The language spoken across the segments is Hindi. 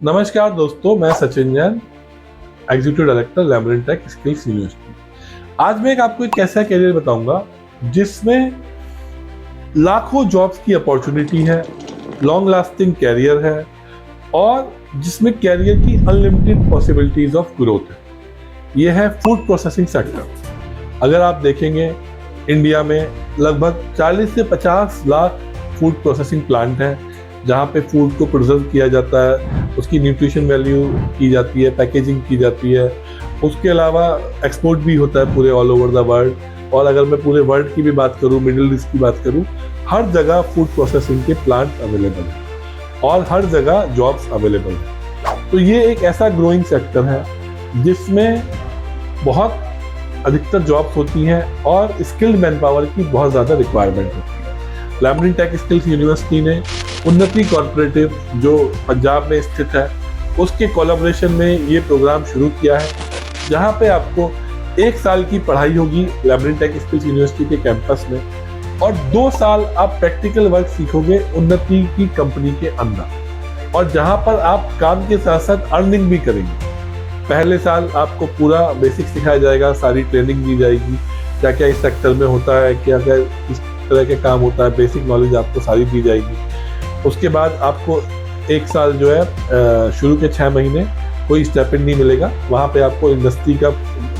नमस्कार दोस्तों, मैं Sachin Jain, executive director Lamrin tech skills university. आज मैं आपको एक ऐसा करियर बताऊंगा जिसमें लाखों जॉब्स की अपॉर्चुनिटी है, लॉन्ग लास्टिंग कैरियर है और जिसमें कैरियर की अनलिमिटेड पॉसिबिलिटीज ऑफ ग्रोथ है। ये है फूड प्रोसेसिंग सेक्टर। अगर आप देखेंगे इंडिया में लगभग 40 से 50 लाख फूड प्रोसेसिंग प्लांट हैं जहाँ पे फूड को प्रिजर्व किया जाता है, उसकी न्यूट्रिशन वैल्यू की जाती है, पैकेजिंग की जाती है। उसके अलावा एक्सपोर्ट भी होता है पूरे ऑल ओवर द वर्ल्ड। और अगर मैं पूरे वर्ल्ड की भी बात करूँ, मिडिल ईस्ट की बात करूँ, हर जगह फूड प्रोसेसिंग के प्लांट अवेलेबल हैं और हर जगह जॉब्स अवेलेबल हैं। तो ये एक ऐसा ग्रोइंग सेक्टर है जिसमें बहुत अधिकतर जॉब्स होती हैं और स्किल्ड मैन पावर की बहुत ज़्यादा रिक्वायरमेंट होती है। लैमरिन टेक स्किल्स यूनिवर्सिटी ने उन्नति कॉर्पोरेटिव जो पंजाब में स्थित है उसके कोलैबोरेशन में ये प्रोग्राम शुरू किया है, जहाँ पे आपको 1 साल की पढ़ाई होगी लैमरिन टेक स्किल्स यूनिवर्सिटी के कैंपस में और 2 साल आप प्रैक्टिकल वर्क सीखोगे उन्नति की कंपनी के अंदर, और जहाँ पर आप काम के साथ साथ अर्निंग भी करेंगे। पहले साल आपको पूरा बेसिक सिखाया जाएगा, सारी ट्रेनिंग दी जाएगी, क्या क्या इस सेक्टर में होता है, क्या क्या इस तरह के काम होता है, बेसिक नॉलेज आपको सारी दी जाएगी। उसके बाद आपको 1 साल जो है शुरू के 6 महीने कोई स्टाइपेंड नहीं मिलेगा, वहाँ पे आपको इंडस्ट्री का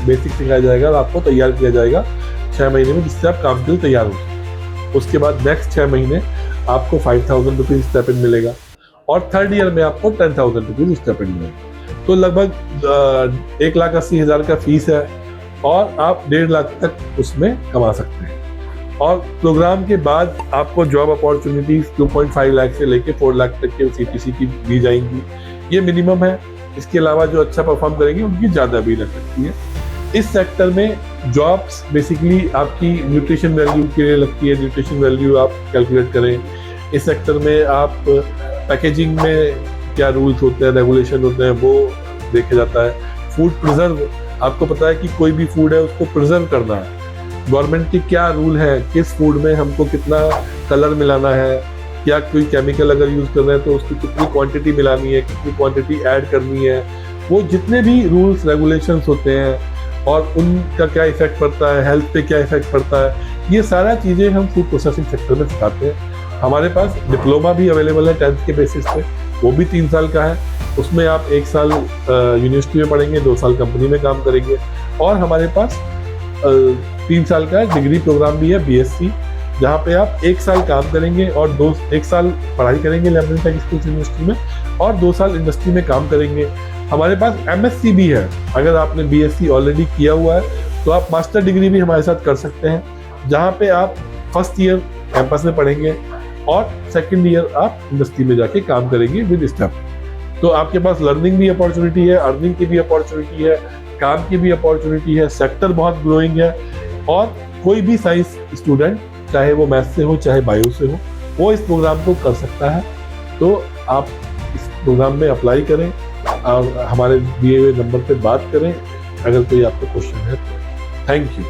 बेसिक सिखाया जाएगा और आपको तैयार किया जाएगा 6 महीने में, जिससे आप काम के लिए तैयार हो। उसके बाद नेक्स्ट 6 महीने आपको 5,000 रुपीज़ स्टाइपेंड मिलेगा और 3rd ईयर में आपको 10,000 रुपीज़ स्टाइपेंड मिलेगा। तो लगभग 1,80,000 का फीस है और आप 1.5 लाख तक उसमें कमा सकते हैं। और प्रोग्राम के बाद आपको जॉब अपॉर्चुनिटीज 2.5 लाख से लेके 4 लाख तक के CTC की दी जाएंगी। ये मिनिमम है, इसके अलावा जो अच्छा परफॉर्म करेंगे उनकी ज़्यादा भी लग सकती है। इस सेक्टर में जॉब्स बेसिकली आपकी न्यूट्रिशन वैल्यू के लिए लगती है। न्यूट्रिशन वैल्यू आप कैलकुलेट करें। इस सेक्टर में आप पैकेजिंग में क्या रूल्स होते हैं, रेगुलेशन होते हैं, वो देखा जाता है। फूड प्रिजर्व, आपको पता है कि कोई भी फूड है उसको प्रिजर्व करना है। गवर्नमेंट की क्या रूल है, किस फूड में हमको कितना कलर मिलाना है, क्या कोई केमिकल अगर यूज़ कर रहे हैं तो उसकी कितनी क्वांटिटी मिलानी है, कितनी क्वांटिटी ऐड करनी है, वो जितने भी रूल्स रेगुलेशंस होते हैं और उनका क्या इफेक्ट पड़ता है, हेल्थ पे क्या इफेक्ट पड़ता है, ये सारा चीज़ें हम फूड प्रोसेसिंग सेक्टर में सिखाते हैं। हमारे पास डिप्लोमा भी अवेलेबल है 10th के बेसिस पे, वो भी 3 साल का है। उसमें आप 1 साल यूनिवर्सिटी में पढ़ेंगे, 2 साल कंपनी में काम करेंगे। और हमारे पास 3 साल का डिग्री प्रोग्राम भी है BSc, जहाँ पे आप 1 साल काम करेंगे और 1 साल पढ़ाई करेंगे लैमरिन टेक स्किल्स यूनिवर्सिटी में और 2 साल इंडस्ट्री में काम करेंगे। हमारे पास MSc भी है। अगर आपने BSc ऑलरेडी किया हुआ है तो आप मास्टर डिग्री भी हमारे साथ कर सकते हैं, जहाँ पे आप फर्स्ट ईयर कैंपस में पढ़ेंगे और 2nd ईयर आप इंडस्ट्री में जाके काम करेंगे विद स्टेप। तो आपके पास लर्निंग भी अपॉर्चुनिटी है, अर्निंग की भी अपॉर्चुनिटी है, काम की भी अपॉर्चुनिटी है। सेक्टर बहुत ग्रोइंग है और कोई भी साइंस स्टूडेंट, चाहे वो मैथ्स से हो चाहे बायो से हो, वो इस प्रोग्राम को कर सकता है। तो आप इस प्रोग्राम में अप्लाई करें और हमारे दिए हुए नंबर पे बात करें अगर कोई आपको क्वेश्चन है तो। Thank you.